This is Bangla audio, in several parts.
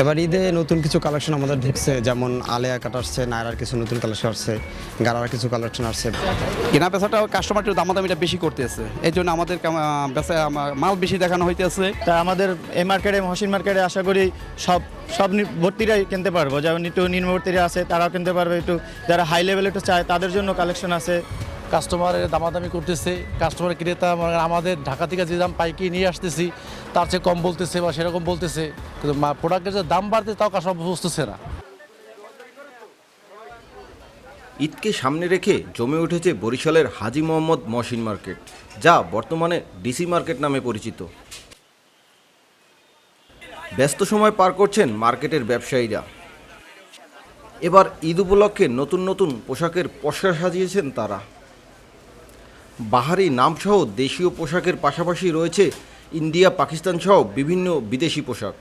এবার ঈদে নতুন কিছু কালেকশন আমাদের ঢুকছে, যেমন আলেয়া কাট আসছে, নায়রার কিছু নতুন কালেকশন আসছে, গারার কিছু কালেকশন আসছে। কেনা বেচাটা কাস্টমার একটু দামাদামিটা বেশি করতেছে, এই জন্য আমাদের বেচা মাল বেশি দেখানো হইতেছে। তা আমাদের এই মার্কেটে মহসিন মার্কেটে আশা করি সব ভর্তিরাই কিনতে পারবো, যেমন একটু নিম্নবর্তীরা আছে তারাও কিনতে পারবে, একটু যারা হাই লেভেল একটু চায় তাদের জন্য কালেকশন আছে। কাস্টমারের দামাদামি করতেছে, কাস্টমার ক্রেতা আমাদের ঢাকা থেকে যে দাম পাইকি নিয়ে আসতেছি তার চেয়ে কম বলতেছে বা সেরকম বলতেছে, কিন্তু প্রোডাক্টের যে দাম বাড়তে তাও কাস্টমার বুঝতেছে না। ঈদকে সামনে রেখে জমে উঠেছে বরিশালের হাজী মোহাম্মদ মহসিন মার্কেট, যা বর্তমানে ডিসি মার্কেট নামে পরিচিত। ব্যস্ত সময় পার করছেন মার্কেটের ব্যবসায়ীরা। এবার ঈদ উপলক্ষে নতুন নতুন পোশাকের পসরা সাজিয়েছেন তারা। বাহারি নামসহ দেশীয় পোশাকের পাশাপাশি রয়েছে ইন্ডিয়া, পাকিস্তান সহ বিভিন্ন বিদেশি পোশাক।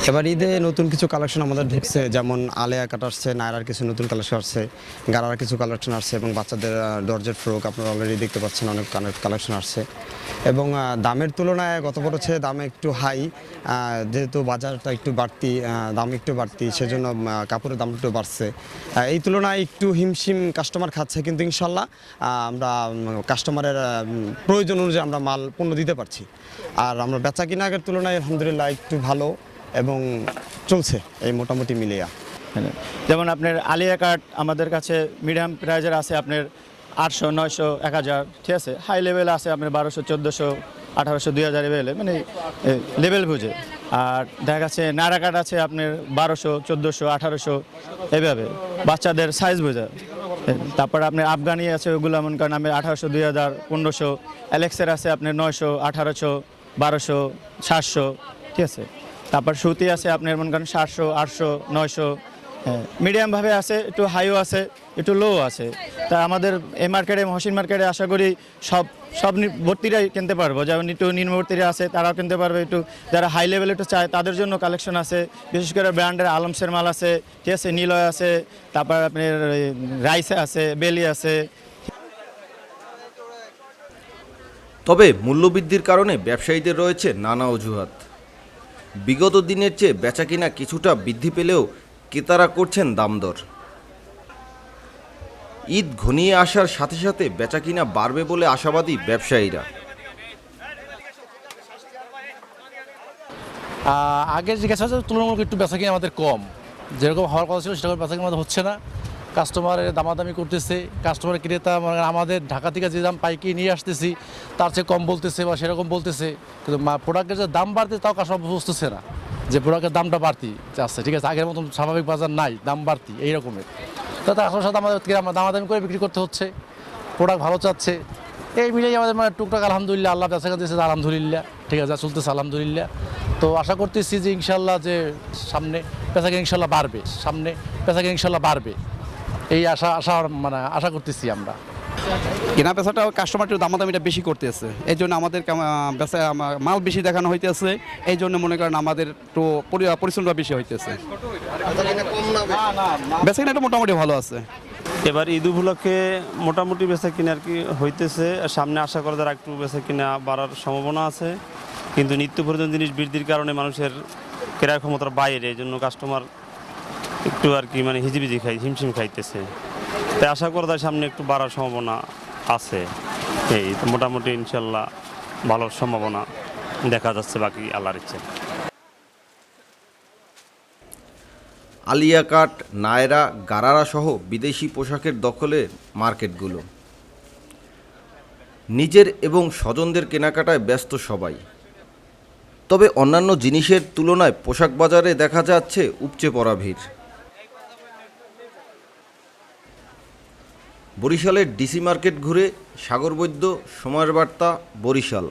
এবার ঈদে নতুন কিছু কালেকশন আমাদের ঢুকছে, যেমন আলেয়া কাট আসছে, নায়রার কিছু নতুন কালেকশন আসছে, গারার কিছু কালেকশন আসছে, এবং বাচ্চাদের দরজের ফ্রক আপনারা অলরেডি দেখতে পাচ্ছেন অনেক কালেকশন আসছে। এবং দামের তুলনায় গত বছর দামে একটু হাই, যেহেতু বাজারটা একটু বাড়তি, দাম একটু বাড়তি, সেজন্য কাপড়ের দাম একটু বাড়ছে। এই তুলনায় একটু হিমশিম কাস্টমার খাচ্ছে, কিন্তু ইনশাল্লাহ আমরা কাস্টমারের প্রয়োজন অনুযায়ী আমরা মাল পণ্য দিতে পারছি। আর আমরা বেচা কিনা আগের তুলনায় আলহামদুলিল্লাহ একটু ভালো এবং চলছে এই মোটামুটি মিলিয়া। যেমন আপনার আলিয়া কাট আমাদের কাছে মিডিয়াম প্রাইজের আছে আপনার 800, 900, 1000, ঠিক আছে। হাই লেভেল আছে আপনার 1200, 1400, 1800, 2000 লেভেলে, মানে লেভেল বুঝে। আর দেখা যাচ্ছে নায়রা কাট আছে আপনার 1200, 1400, 1800 এইভাবে, বাচ্চাদের সাইজ বোঝা। তারপর আপনার আফগানি আছে, ওগুলো মনে করেন আমি 1800, 2000, 1500। অ্যালেক্সের আছে আপনার 900, 1800, 1200, 700, ঠিক আছে। তারপর সুতি আছে আপনার মনে করেন 700, 800, 900। মিডিয়ামভাবে আছে, একটু হাইও আছে, একটু লো আছে। তা আমাদের এই মার্কেটে মহসিন মার্কেটে আশা করি সব ভর্তিরাই কিনতে পারবো, যেমন একটু নিম্নবর্তীরা আছে তারাও কিনতে পারবে, একটু যারা হাই লেভেল একটু চায় তাদের জন্য কালেকশন আছে। বিশেষ করে ব্র্যান্ডের আলমসের মাল আছে, ঠিক আছে, নীলয় আছে, তারপর আপনার রাইসে আছে, বেলি আছে। তবে মূল্যবৃদ্ধির কারণে ব্যবসায়ীদের রয়েছে নানা অজুহাত। বিগত দিনের চেয়ে বেচাকিনা কিছুটা বৃদ্ধি পেলেও ক্রেতারা করছেন দামদর। ঈদ ঘনিয়ে আসার সাথে সাথে বেচাকিনা বাড়বে বলে আশাবাদী ব্যবসায়ীরা। আগের জিজ্ঞাসা তুলনামূলক একটু বেচাকিনা আমাদের কম, যেরকম হওয়ার কথা ছিল সেরকম বেচাকিনা আমাদের হচ্ছে না। কাস্টমারের দামাদামি করতেছে, কাস্টমার ক্রেতা আমাদের ঢাকা থেকে যে দাম পাইকি নিয়ে আসতেছি তার চেয়ে কম বলতেছে বা সেরকম বলতেছে, কিন্তু প্রোডাক্টের যে দাম বাড়তে তাও কাস্টমার বুঝতেছে না যে প্রোডাক্টের দামটা বাড়তি যাচ্ছে, ঠিক আছে। আগের মতন স্বাভাবিক বাজার নাই, দাম বাড়তি এই রকমের। তো তার সাথে আমাদের দামাদামি করে বিক্রি করতে হচ্ছে, প্রোডাক্ট ভালো চাচ্ছে। এই মিলেই আমাদের টুকটাক আলহামদুলিল্লাহ, আল্লাহ বেচা দিয়েছে আলহামদুলিল্লাহ, ঠিক আছে, চলতেছে আলহামদুলিল্লাহ। তো আশা করতেছি যে ইনশাল্লাহ যে সামনে বেচাকেনা ইনশাল্লাহ বাড়বে, সামনে বেচাকেনা ইনশাল্লাহ বাড়বে, এই আশা করতেছি আমরা। কেনা বেচাটা কাস্টমার একটু দামাদামিটা বেশি করতেছে, এই জন্য আমাদের বেচা মাল বেশি দেখানো হইতেছে, এই জন্য মনে করেন আমাদের একটু পরিশ্রমটা বেশি হইতেছে। বেচা কিনাটা মোটামুটি ভালো আছে। এবার ঈদ উপলক্ষে মোটামুটি বেচা কিনা আর কি হইতেছে, সামনে আশা করা যারা একটু বেচা কিনা বাড়ার সম্ভাবনা আছে, কিন্তু নিত্য প্রয়োজনীয় জিনিস বৃদ্ধির কারণে মানুষের ক্রয় ক্ষমতার বাইরে, এই জন্য কাস্টমার একটু আর কি মানে হিজিবিজি হিমশিম খাইতেছে। তাই আশা করা যায় সামনে একটু বাড়ার সম্ভাবনা আছে। এই তো মোটামুটি ইনশাল্লাহ ভালো সম্ভাবনা দেখা যাচ্ছে, বাকি আল্লাহর ইচ্ছে। আলিয়া কাট, নায়রা, গারারা সহ বিদেশি পোশাকের দখলে মার্কেটগুলো। নিজের এবং স্বজনদের কেনাকাটায় ব্যস্ত সবাই। তবে অন্যান্য জিনিসের তুলনায় পোশাক বাজারে দেখা যাচ্ছে উপচে পড়া ভিড়। বরিশালের ডিসি মার্কেট ঘুরে সাগর বৈদ্য, সময়ের বার্তা, বরিশাল।